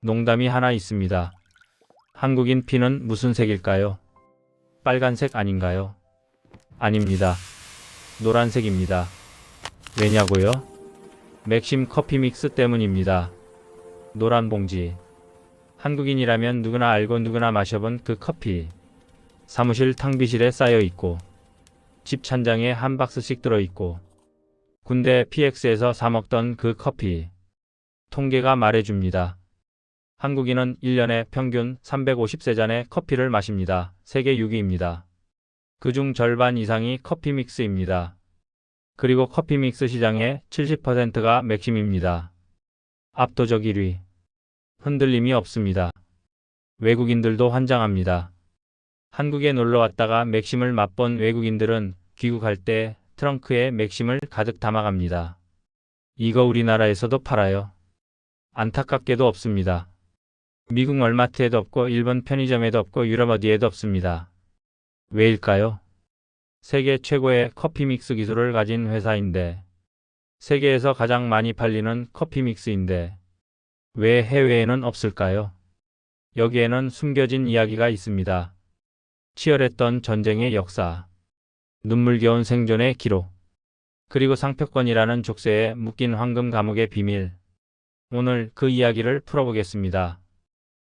농담이 하나 있습니다. 한국인 피는 무슨 색일까요? 빨간색 아닌가요? 아닙니다. 노란색입니다. 왜냐고요? 맥심 커피 믹스 때문입니다. 노란 봉지. 한국인이라면 누구나 알고 누구나 마셔본 그 커피. 사무실 탕비실에 쌓여 있고, 집 찬장에 한 박스씩 들어있고, 군대 PX에서 사 먹던 그 커피. 통계가 말해줍니다. 한국인은 1년에 평균 350세잔의 커피를 마십니다. 세계 6위입니다. 그중 절반 이상이 커피 믹스입니다. 그리고 커피 믹스 시장의 70%가 맥심입니다. 압도적 1위. 흔들림이 없습니다. 외국인들도 환장합니다. 한국에 놀러 왔다가 맥심을 맛본 외국인들은 귀국할 때 트렁크에 맥심을 가득 담아갑니다. 이거 우리나라에서도 팔아요? 안타깝게도 없습니다. 미국 월마트에도 없고 일본 편의점에도 없고 유럽 어디에도 없습니다. 왜일까요? 세계 최고의 커피 믹스 기술을 가진 회사인데, 세계에서 가장 많이 팔리는 커피 믹스인데, 왜 해외에는 없을까요? 여기에는 숨겨진 이야기가 있습니다. 치열했던 전쟁의 역사, 눈물겨운 생존의 기록, 그리고 상표권이라는 족쇄에 묶인 황금 감옥의 비밀. 오늘 그 이야기를 풀어보겠습니다.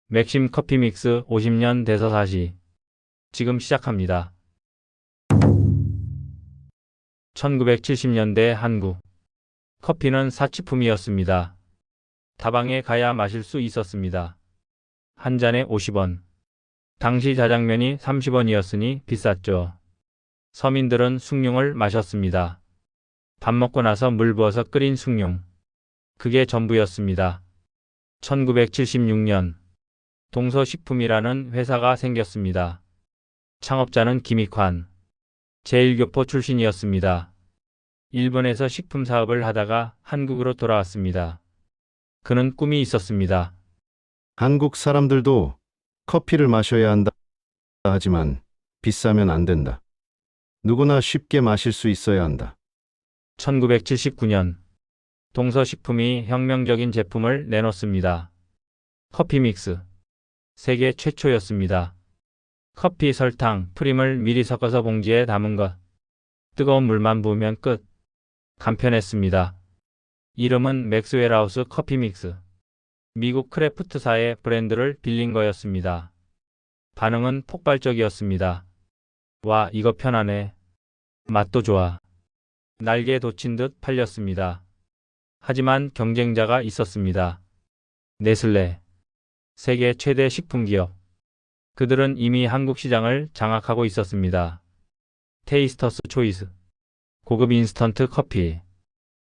맥심 커피 믹스 50년 대서사시. 지금 시작합니다. 1970년대 한국. 커피는 사치품이었습니다. 다방에 가야 마실 수 있었습니다. 한 잔에 50원. 당시 자장면이 30원이었으니 비쌌죠. 서민들은 숭늉을 마셨습니다. 밥 먹고 나서 물 부어서 끓인 숭늉. 그게 전부였습니다. 1976년 동서식품이라는 회사가 생겼습니다. 창업자는 김익환. 제1교포 출신이었습니다. 일본에서 식품 사업을 하다가 한국으로 돌아왔습니다. 그는 꿈이 있었습니다. 한국 사람들도 커피를 마셔야 한다. 하지만 비싸면 안 된다. 누구나 쉽게 마실 수 있어야 한다. 1979년 동서식품이 혁명적인 제품을 내놓습니다. 커피 믹스. 세계 최초였습니다. 커피, 설탕, 프림을 미리 섞어서 봉지에 담은 것. 뜨거운 물만 부으면 끝. 간편했습니다. 이름은 맥스웰하우스 커피 믹스. 미국 크래프트사의 브랜드를 빌린 거였습니다. 반응은 폭발적이었습니다. 와, 이거 편하네. 맛도 좋아. 날개 돋친 듯 팔렸습니다. 하지만 경쟁자가 있었습니다. 네슬레. 세계 최대 식품기업. 그들은 이미 한국 시장을 장악하고 있었습니다. 테이스터스 초이스. 고급 인스턴트 커피.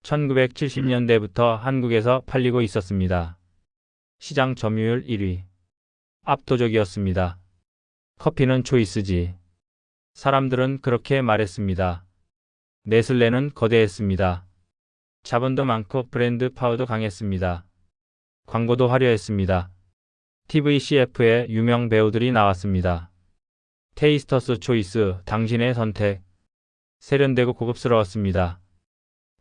1970년대부터 한국에서 팔리고 있었습니다. 시장 점유율 1위. 압도적이었습니다. 커피는 초이스지. 사람들은 그렇게 말했습니다. 네슬레는 거대했습니다. 자본도 많고 브랜드 파워도 강했습니다. 광고도 화려했습니다. TV CF에 유명 배우들이 나왔습니다. 테이스터스 초이스, 당신의 선택. 세련되고 고급스러웠습니다.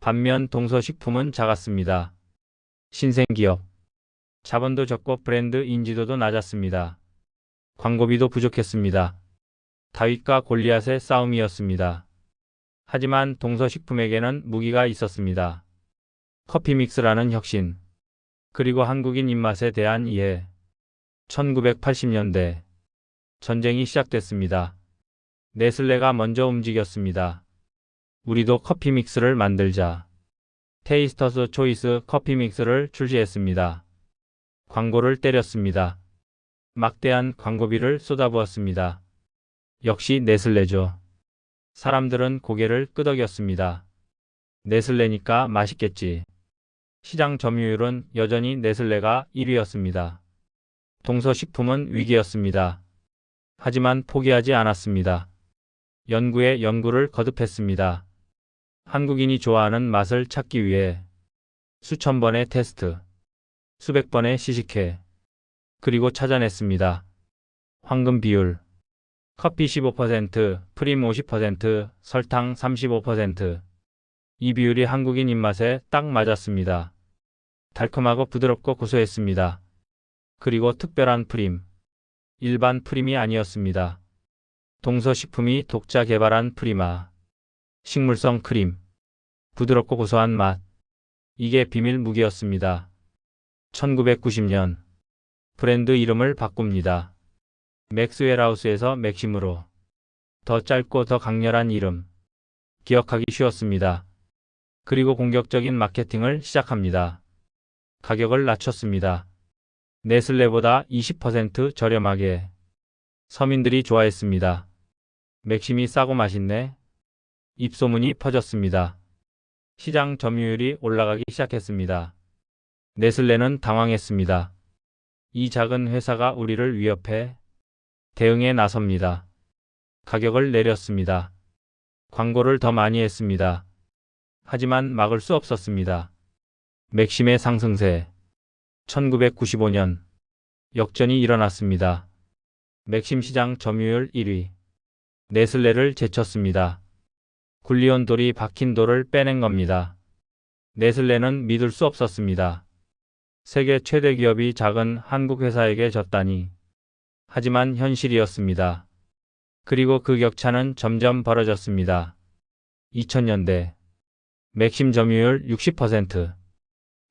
반면 동서식품은 작았습니다. 신생기업. 자본도 적고 브랜드 인지도도 낮았습니다. 광고비도 부족했습니다. 다윗과 골리앗의 싸움이었습니다. 하지만 동서식품에게는 무기가 있었습니다. 커피 믹스라는 혁신. 그리고 한국인 입맛에 대한 이해. 1980년대. 전쟁이 시작됐습니다. 네슬레가 먼저 움직였습니다. 우리도 커피 믹스를 만들자. 테이스터스 초이스 커피 믹스를 출시했습니다. 광고를 때렸습니다. 막대한 광고비를 쏟아부었습니다. 역시 네슬레죠. 사람들은 고개를 끄덕였습니다. 네슬레니까 맛있겠지. 시장 점유율은 여전히 네슬레가 1위였습니다. 동서식품은 위기였습니다. 하지만 포기하지 않았습니다. 연구에 연구를 거듭했습니다. 한국인이 좋아하는 맛을 찾기 위해 수천 번의 테스트, 수백 번의 시식회, 그리고 찾아냈습니다. 황금 비율. 커피 15%, 프림 50%, 설탕 35%. 이 비율이 한국인 입맛에 딱 맞았습니다. 달콤하고 부드럽고 고소했습니다. 그리고 특별한 프림. 일반 프림이 아니었습니다. 동서식품이 독자 개발한 프리마. 식물성 크림. 부드럽고 고소한 맛. 이게 비밀 무기였습니다. 1990년 브랜드 이름을 바꿉니다. 맥스웰하우스에서 맥심으로. 더 짧고 더 강렬한 이름. 기억하기 쉬웠습니다. 그리고 공격적인 마케팅을 시작합니다. 가격을 낮췄습니다. 네슬레보다 20% 저렴하게. 서민들이 좋아했습니다. 맥심이 싸고 맛있네. 입소문이 퍼졌습니다. 시장 점유율이 올라가기 시작했습니다. 네슬레는 당황했습니다. 이 작은 회사가 우리를 위협해. 대응에 나섭니다. 가격을 내렸습니다. 광고를 더 많이 했습니다. 하지만 막을 수 없었습니다. 맥심의 상승세. 1995년 역전이 일어났습니다. 맥심 시장 점유율 1위. 네슬레를 제쳤습니다. 굴리온 돌이 박힌 돌을 빼낸 겁니다. 네슬레는 믿을 수 없었습니다. 세계 최대 기업이 작은 한국 회사에게 졌다니. 하지만 현실이었습니다. 그리고 그 격차는 점점 벌어졌습니다. 2000년대 맥심 점유율 60%,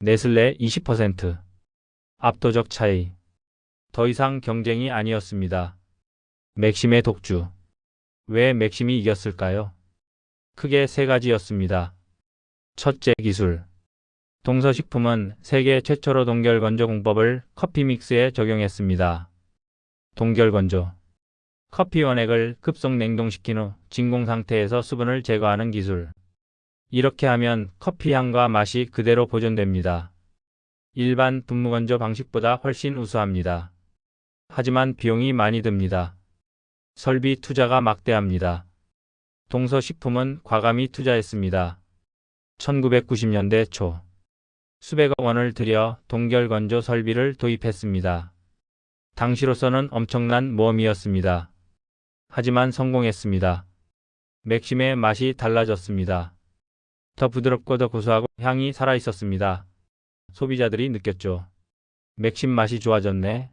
네슬레 20%. 압도적 차이. 더 이상 경쟁이 아니었습니다. 맥심의 독주. 왜 맥심이 이겼을까요? 크게 세 가지였습니다. 첫째, 기술. 동서식품은 세계 최초로 동결건조 공법을 커피 믹스에 적용했습니다. 동결건조. 커피 원액을 급속 냉동시킨 후 진공 상태에서 수분을 제거하는 기술. 이렇게 하면 커피 향과 맛이 그대로 보존됩니다. 일반 분무건조 방식보다 훨씬 우수합니다. 하지만 비용이 많이 듭니다. 설비 투자가 막대합니다. 동서식품은 과감히 투자했습니다. 1990년대 초 수백억 원을 들여 동결건조 설비를 도입했습니다. 당시로서는 엄청난 모험이었습니다. 하지만 성공했습니다. 맥심의 맛이 달라졌습니다. 더 부드럽고 더 고소하고 향이 살아있었습니다. 소비자들이 느꼈죠. 맥심 맛이 좋아졌네.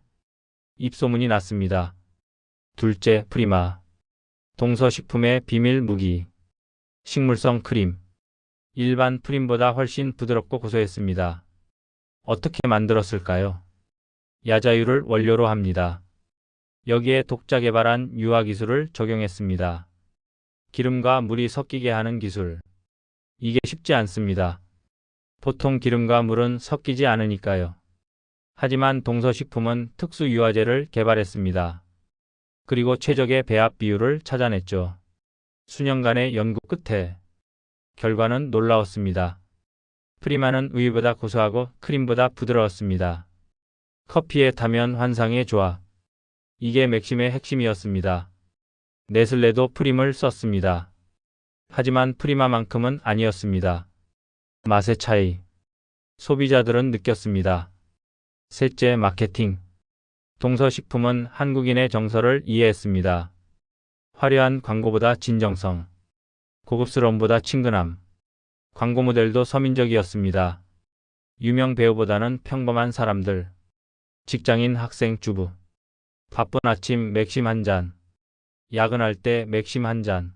입소문이 났습니다. 둘째, 프리마. 동서식품의 비밀 무기. 식물성 크림. 일반 프림보다 훨씬 부드럽고 고소했습니다. 어떻게 만들었을까요? 야자유를 원료로 합니다. 여기에 독자 개발한 유화 기술을 적용했습니다. 기름과 물이 섞이게 하는 기술. 이게 쉽지 않습니다. 보통 기름과 물은 섞이지 않으니까요. 하지만 동서식품은 특수 유화제를 개발했습니다. 그리고 최적의 배합 비율을 찾아냈죠. 수년간의 연구 끝에 결과는 놀라웠습니다. 프리마는 우유보다 고소하고 크림보다 부드러웠습니다. 커피에 타면 환상의 조합. 이게 맥심의 핵심이었습니다. 네슬레도 프림을 썼습니다. 하지만 프리마만큼은 아니었습니다. 맛의 차이. 소비자들은 느꼈습니다. 셋째, 마케팅. 동서식품은 한국인의 정서를 이해했습니다. 화려한 광고보다 진정성, 고급스러움보다 친근함. 광고 모델도 서민적이었습니다. 유명 배우보다는 평범한 사람들. 직장인, 학생, 주부. 바쁜 아침 맥심 한 잔. 야근할 때 맥심 한 잔.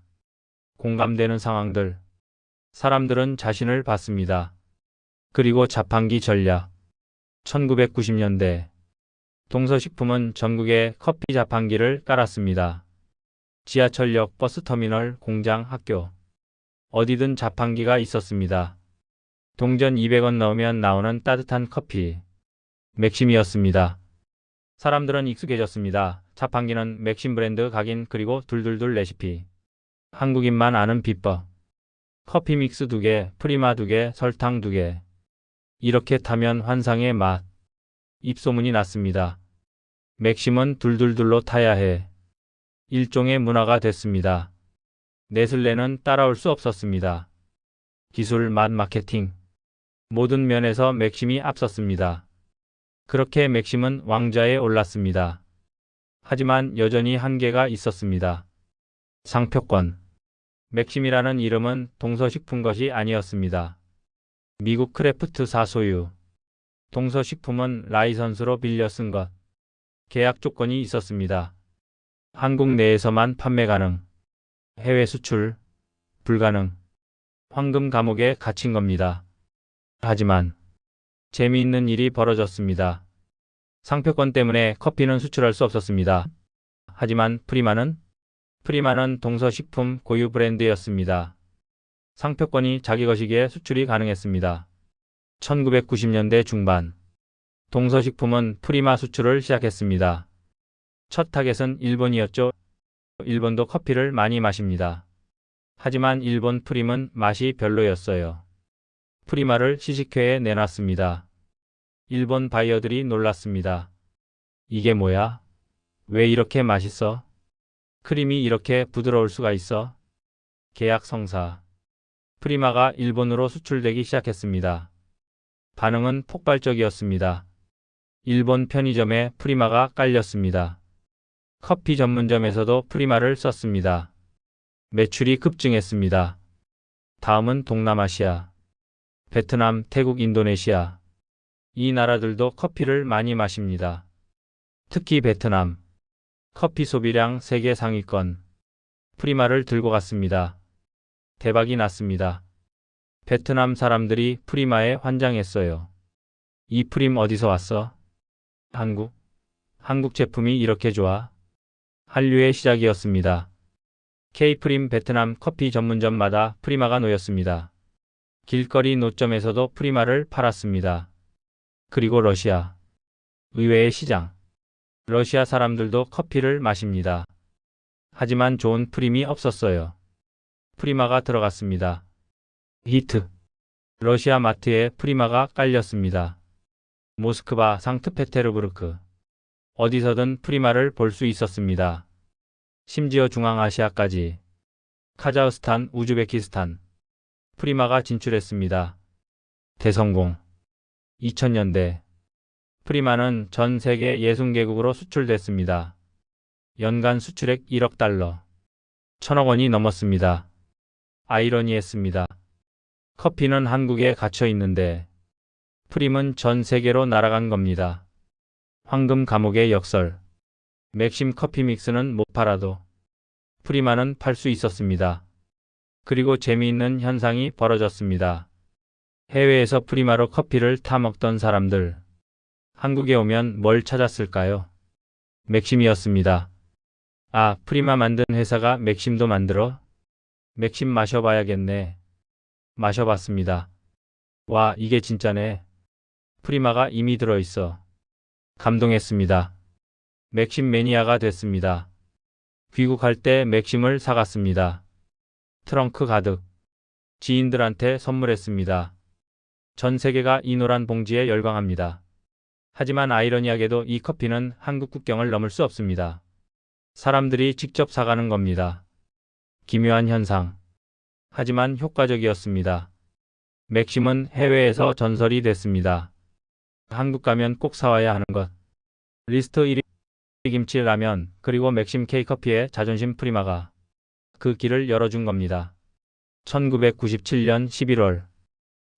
공감되는 상황들. 사람들은 자신을 봤습니다. 그리고 자판기 전략. 1990년대 동서식품은 전국에 커피 자판기를 깔았습니다. 지하철역, 버스터미널, 공장, 학교. 어디든 자판기가 있었습니다. 동전 200원 넣으면 나오는 따뜻한 커피. 맥심이었습니다. 사람들은 익숙해졌습니다. 자판기는 맥심 브랜드 각인 그리고 둘둘둘 레시피. 한국인만 아는 비법. 커피 믹스 2개, 프리마 2개, 설탕 2개. 이렇게 타면 환상의 맛. 입소문이 났습니다. 맥심은 둘둘둘로 타야 해. 일종의 문화가 됐습니다. 네슬레는 따라올 수 없었습니다. 기술, 맛, 마케팅. 모든 면에서 맥심이 앞섰습니다. 그렇게 맥심은 왕좌에 올랐습니다. 하지만 여전히 한계가 있었습니다. 상표권. 맥심이라는 이름은 동서식품 것이 아니었습니다. 미국 크래프트사 소유. 동서식품은 라이선스로 빌려 쓴 것. 계약 조건이 있었습니다. 한국 내에서만 판매 가능. 해외 수출 불가능. 황금 감옥에 갇힌 겁니다. 하지만 재미있는 일이 벌어졌습니다. 상표권 때문에 커피는 수출할 수 없었습니다. 하지만 프리마는 동서식품 고유 브랜드였습니다. 상표권이 자기 것이기에 수출이 가능했습니다. 1990년대 중반 동서식품은 프리마 수출을 시작했습니다. 첫 타겟은 일본이었죠. 일본도 커피를 많이 마십니다. 하지만 일본 프림은 맛이 별로였어요. 프리마를 시식회에 내놨습니다. 일본 바이어들이 놀랐습니다. 이게 뭐야? 왜 이렇게 맛있어? 크림이 이렇게 부드러울 수가 있어? 계약 성사. 프리마가 일본으로 수출되기 시작했습니다. 반응은 폭발적이었습니다. 일본 편의점에 프리마가 깔렸습니다. 커피 전문점에서도 프리마를 썼습니다. 매출이 급증했습니다. 다음은 동남아시아, 베트남, 태국, 인도네시아. 이 나라들도 커피를 많이 마십니다. 특히 베트남. 커피 소비량 세계 상위권. 프리마를 들고 갔습니다. 대박이 났습니다. 베트남 사람들이 프리마에 환장했어요. 이 프림 어디서 왔어? 한국 제품이 이렇게 좋아? 한류의 시작이었습니다. K프림 베트남 커피 전문점마다 프리마가 놓였습니다. 길거리 노점에서도 프리마를 팔았습니다. 그리고 러시아. 의외의 시장. 러시아 사람들도 커피를 마십니다. 하지만 좋은 프림이 없었어요. 프리마가 들어갔습니다. 히트. 러시아 마트에 프리마가 깔렸습니다. 모스크바, 상트페테르부르크. 어디서든 프리마를 볼 수 있었습니다. 심지어 중앙아시아까지. 카자흐스탄, 우즈베키스탄. 프리마가 진출했습니다. 대성공. 2000년대. 프리마는 전 세계 60개국으로 수출됐습니다. 연간 수출액 1억 달러. 1000억 원이 넘었습니다. 아이러니했습니다. 커피는 한국에 갇혀 있는데 프림은 전 세계로 날아간 겁니다. 황금 감옥의 역설. 맥심 커피 믹스는 못 팔아도 프리마는 팔 수 있었습니다. 그리고 재미있는 현상이 벌어졌습니다. 해외에서 프리마로 커피를 타 먹던 사람들. 한국에 오면 뭘 찾았을까요? 맥심이었습니다. 아, 프리마 만든 회사가 맥심도 만들어? 맥심 마셔봐야겠네. 마셔봤습니다. 와, 이게 진짜네. 프리마가 이미 들어있어. 감동했습니다. 맥심 매니아가 됐습니다. 귀국할 때 맥심을 사갔습니다. 트렁크 가득. 지인들한테 선물했습니다. 전 세계가 이 노란 봉지에 열광합니다. 하지만 아이러니하게도 이 커피는 한국 국경을 넘을 수 없습니다. 사람들이 직접 사가는 겁니다. 기묘한 현상. 하지만 효과적이었습니다. 맥심은 해외에서 전설이 됐습니다. 한국 가면 꼭 사와야 하는 것. 리스트 1위 김치 라면 그리고 맥심 K커피의 자존심 프리마가 그 길을 열어준 겁니다. 1997년 11월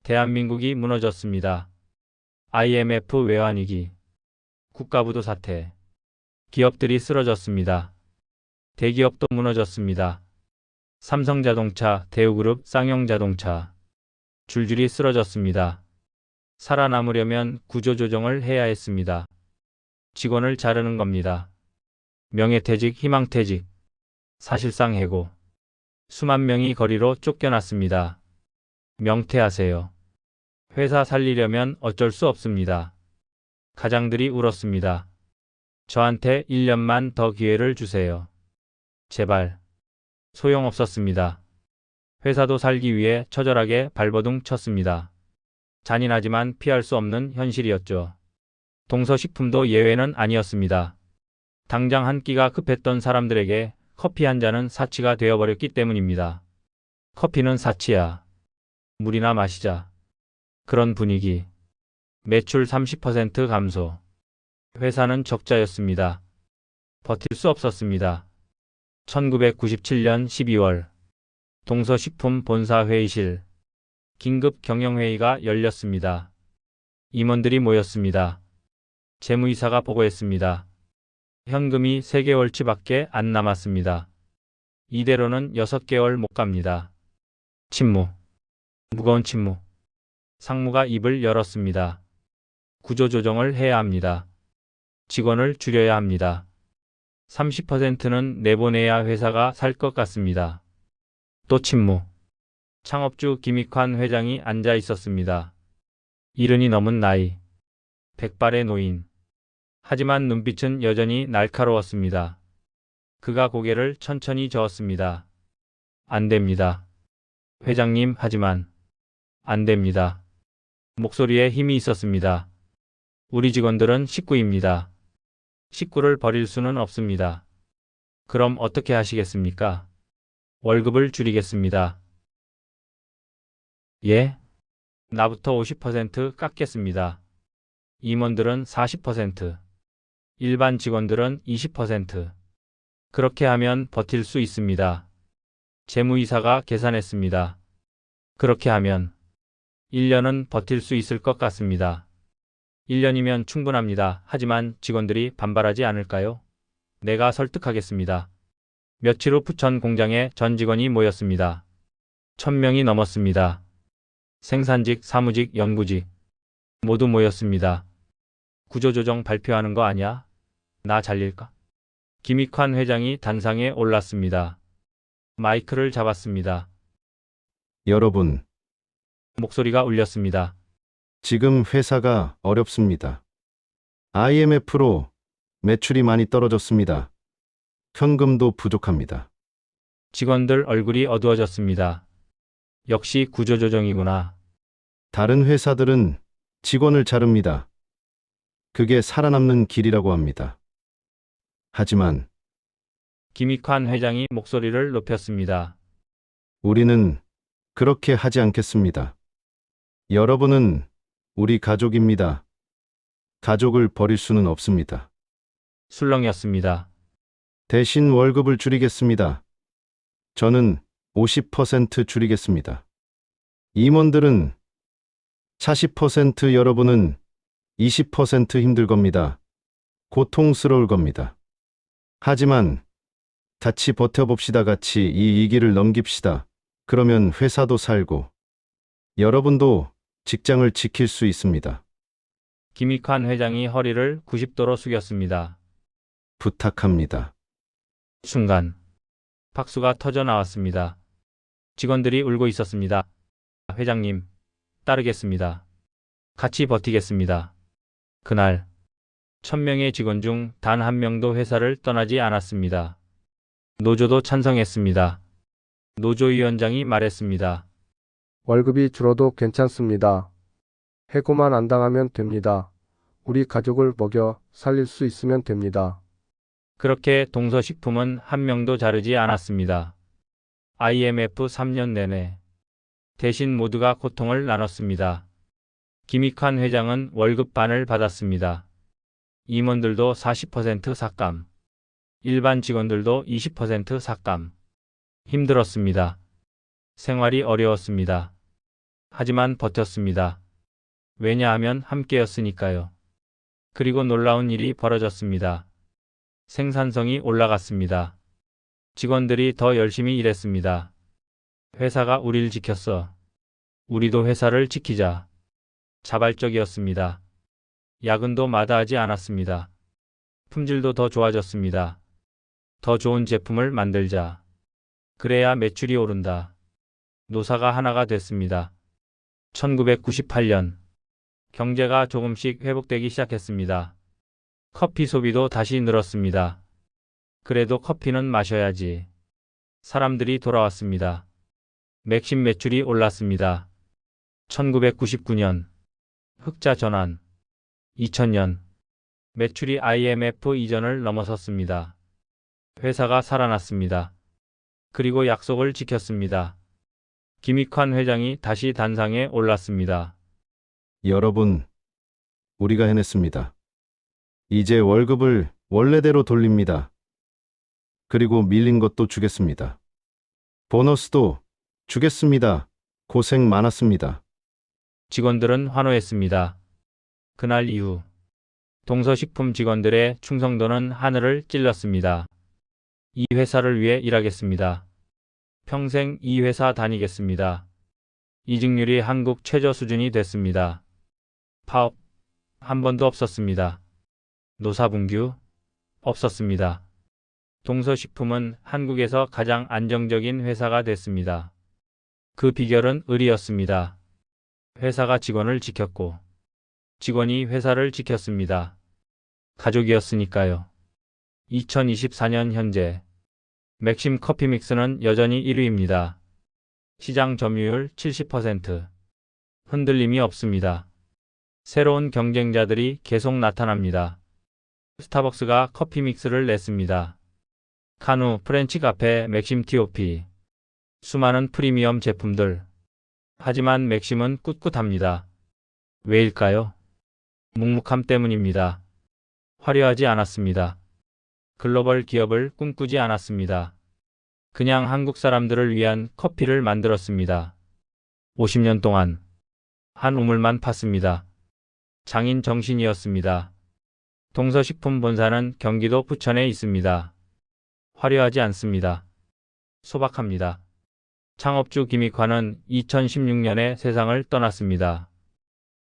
대한민국이 무너졌습니다. IMF 외환위기, 국가부도 사태, 기업들이 쓰러졌습니다. 대기업도 무너졌습니다. 삼성자동차, 대우그룹, 쌍용자동차 줄줄이 쓰러졌습니다. 살아남으려면 구조조정을 해야 했습니다. 직원을 자르는 겁니다. 명예퇴직, 희망퇴직, 사실상 해고. 수만 명이 거리로 쫓겨났습니다. 명퇴하세요. 회사 살리려면 어쩔 수 없습니다. 가장들이 울었습니다. 저한테 1년만 더 기회를 주세요. 제발. 소용없었습니다. 회사도 살기 위해 처절하게 발버둥 쳤습니다. 잔인하지만 피할 수 없는 현실이었죠. 동서식품도 예외는 아니었습니다. 당장 한 끼가 급했던 사람들에게 커피 한 잔은 사치가 되어버렸기 때문입니다. 커피는 사치야. 물이나 마시자. 그런 분위기. 매출 30% 감소. 회사는 적자였습니다. 버틸 수 없었습니다. 1997년 12월 동서식품 본사 회의실 긴급 경영회의가 열렸습니다. 임원들이 모였습니다. 재무이사가 보고했습니다. 현금이 3개월치밖에 안 남았습니다. 이대로는 6개월 못 갑니다. 침묵. 무거운 침묵. 상무가 입을 열었습니다. 구조조정을 해야 합니다. 직원을 줄여야 합니다. 30%는 내보내야 회사가 살 것 같습니다. 또 침묵. 창업주 김익환 회장이 앉아 있었습니다. 70이 넘은 나이. 백발의 노인. 하지만 눈빛은 여전히 날카로웠습니다. 그가 고개를 천천히 저었습니다. 안 됩니다. 회장님, 하지만 안 됩니다. 목소리에 힘이 있었습니다. 우리 직원들은 식구입니다. 식구를 버릴 수는 없습니다. 그럼 어떻게 하시겠습니까? 월급을 줄이겠습니다. 예? 나부터 50% 깎겠습니다. 임원들은 40%, 일반 직원들은 20%. 그렇게 하면 버틸 수 있습니다. 재무이사가 계산했습니다. 그렇게 하면 1년은 버틸 수 있을 것 같습니다. 1년이면 충분합니다. 하지만 직원들이 반발하지 않을까요? 내가 설득하겠습니다. 며칠 후 부천 공장에 전 직원이 모였습니다. 1000명이 넘었습니다. 생산직, 사무직, 연구직 모두 모였습니다. 구조조정 발표하는 거 아니야? 나 잘릴까? 김익환 회장이 단상에 올랐습니다. 마이크를 잡았습니다. 여러분, 목소리가 울렸습니다. 지금 회사가 어렵습니다. IMF로 매출이 많이 떨어졌습니다. 현금도 부족합니다. 직원들 얼굴이 어두워졌습니다. 역시 구조조정이구나. 다른 회사들은 직원을 자릅니다. 그게 살아남는 길이라고 합니다. 하지만 김익환 회장이 목소리를 높였습니다. 우리는 그렇게 하지 않겠습니다. 여러분은 우리 가족입니다. 가족을 버릴 수는 없습니다. 술렁이었습니다. 대신 월급을 줄이겠습니다. 저는 50% 줄이겠습니다. 임원들은 40%, 여러분은 20% 힘들 겁니다. 고통스러울 겁니다. 하지만 같이 버텨봅시다. 같이 이 위기를 넘깁시다. 그러면 회사도 살고 여러분도 직장을 지킬 수 있습니다. 김익환 회장이 허리를 90도로 숙였습니다. 부탁합니다. 순간 박수가 터져 나왔습니다. 직원들이 울고 있었습니다. 회장님, 따르겠습니다. 같이 버티겠습니다. 그날 1000명의 직원 중 단 한 명도 회사를 떠나지 않았습니다. 노조도 찬성했습니다. 노조위원장이 말했습니다. 월급이 줄어도 괜찮습니다. 해고만 안 당하면 됩니다. 우리 가족을 먹여 살릴 수 있으면 됩니다. 그렇게 동서식품은 한 명도 자르지 않았습니다. IMF 3년 내내. 대신 모두가 고통을 나눴습니다. 김익환 회장은 월급 반을 받았습니다. 임원들도 40% 삭감. 일반 직원들도 20% 삭감. 힘들었습니다. 생활이 어려웠습니다. 하지만 버텼습니다. 왜냐하면 함께였으니까요. 그리고 놀라운 일이 벌어졌습니다. 생산성이 올라갔습니다. 직원들이 더 열심히 일했습니다. 회사가 우리를 지켰어. 우리도 회사를 지키자. 자발적이었습니다. 야근도 마다하지 않았습니다. 품질도 더 좋아졌습니다. 더 좋은 제품을 만들자. 그래야 매출이 오른다. 노사가 하나가 됐습니다. 1998년 경제가 조금씩 회복되기 시작했습니다. 커피 소비도 다시 늘었습니다. 그래도 커피는 마셔야지. 사람들이 돌아왔습니다. 맥심 매출이 올랐습니다. 1999년 흑자 전환. 2000년 매출이 IMF 이전을 넘어섰습니다. 회사가 살아났습니다. 그리고 약속을 지켰습니다. 김익환 회장이 다시 단상에 올랐습니다. 여러분, 우리가 해냈습니다. 이제 월급을 원래대로 돌립니다. 그리고 밀린 것도 주겠습니다. 보너스도 주겠습니다. 고생 많았습니다. 직원들은 환호했습니다. 그날 이후 동서식품 직원들의 충성도는 하늘을 찔렀습니다. 이 회사를 위해 일하겠습니다. 평생 이 회사 다니겠습니다. 이직률이 한국 최저 수준이 됐습니다. 파업 한 번도 없었습니다. 노사분규 없었습니다. 동서식품은 한국에서 가장 안정적인 회사가 됐습니다. 그 비결은 의리였습니다. 회사가 직원을 지켰고 직원이 회사를 지켰습니다. 가족이었으니까요. 2024년 현재 맥심 커피 믹스는 여전히 1위입니다. 시장 점유율 70%. 흔들림이 없습니다. 새로운 경쟁자들이 계속 나타납니다. 스타벅스가 커피 믹스를 냈습니다. 카누, 프렌치 카페, 맥심 TOP. 수많은 프리미엄 제품들. 하지만 맥심은 꿋꿋합니다. 왜일까요? 묵묵함 때문입니다. 화려하지 않았습니다. 글로벌 기업을 꿈꾸지 않았습니다. 그냥 한국 사람들을 위한 커피를 만들었습니다. 50년 동안 한 우물만 팠습니다. 장인 정신이었습니다. 동서식품 본사는 경기도 부천에 있습니다. 화려하지 않습니다. 소박합니다. 창업주 김익환은 2016년에 세상을 떠났습니다.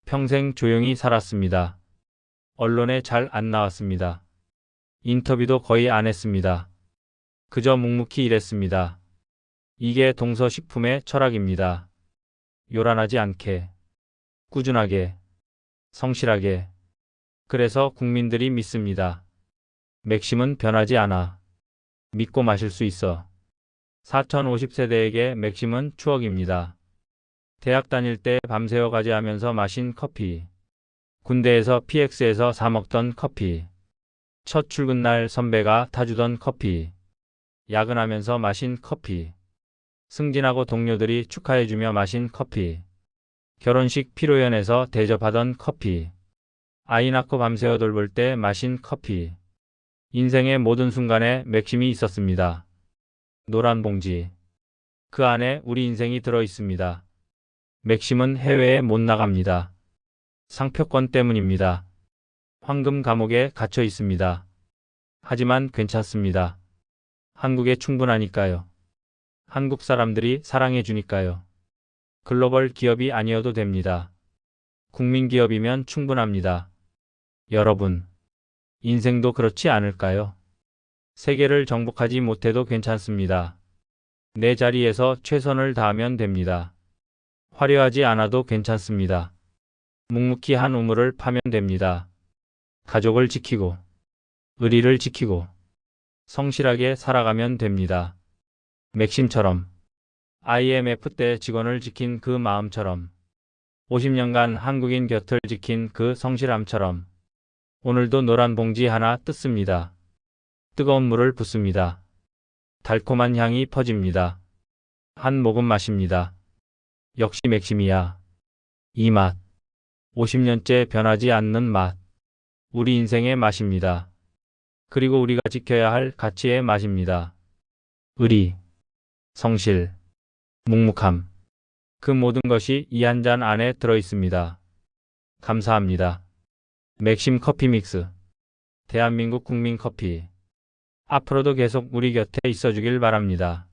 평생 조용히 살았습니다. 언론에 잘 안 나왔습니다. 인터뷰도 거의 안 했습니다. 그저 묵묵히 일했습니다. 이게 동서식품의 철학입니다. 요란하지 않게, 꾸준하게, 성실하게. 그래서 국민들이 믿습니다. 맥심은 변하지 않아. 믿고 마실 수 있어. 4050세대에게 맥심은 추억입니다. 대학 다닐 때 밤새워 과제하면서 마신 커피. 군대에서 PX에서 사 먹던 커피. 첫 출근 날 선배가 타주던 커피. 야근하면서 마신 커피. 승진하고 동료들이 축하해주며 마신 커피. 결혼식 피로연에서 대접하던 커피. 아이 낳고 밤새워 돌볼 때 마신 커피. 인생의 모든 순간에 맥심이 있었습니다. 노란 봉지. 그 안에 우리 인생이 들어 있습니다. 맥심은 해외에 못 나갑니다. 상표권 때문입니다. 황금 감옥에 갇혀 있습니다. 하지만 괜찮습니다. 한국에 충분하니까요. 한국 사람들이 사랑해 주니까요. 글로벌 기업이 아니어도 됩니다. 국민 기업이면 충분합니다. 여러분, 인생도 그렇지 않을까요? 세계를 정복하지 못해도 괜찮습니다. 내 자리에서 최선을 다하면 됩니다. 화려하지 않아도 괜찮습니다. 묵묵히 한 우물을 파면 됩니다. 가족을 지키고, 의리를 지키고, 성실하게 살아가면 됩니다. 맥심처럼, IMF 때 직원을 지킨 그 마음처럼, 50년간 한국인 곁을 지킨 그 성실함처럼, 오늘도 노란 봉지 하나 뜯습니다. 뜨거운 물을 붓습니다. 달콤한 향이 퍼집니다. 한 모금 마십니다. 역시 맥심이야. 이 맛. 50년째 변하지 않는 맛. 우리 인생의 맛입니다. 그리고 우리가 지켜야 할 가치의 맛입니다. 의리, 성실, 묵묵함. 그 모든 것이 이 한 잔 안에 들어 있습니다. 감사합니다. 맥심 커피 믹스. 대한민국 국민 커피. 앞으로도 계속 우리 곁에 있어 주길 바랍니다.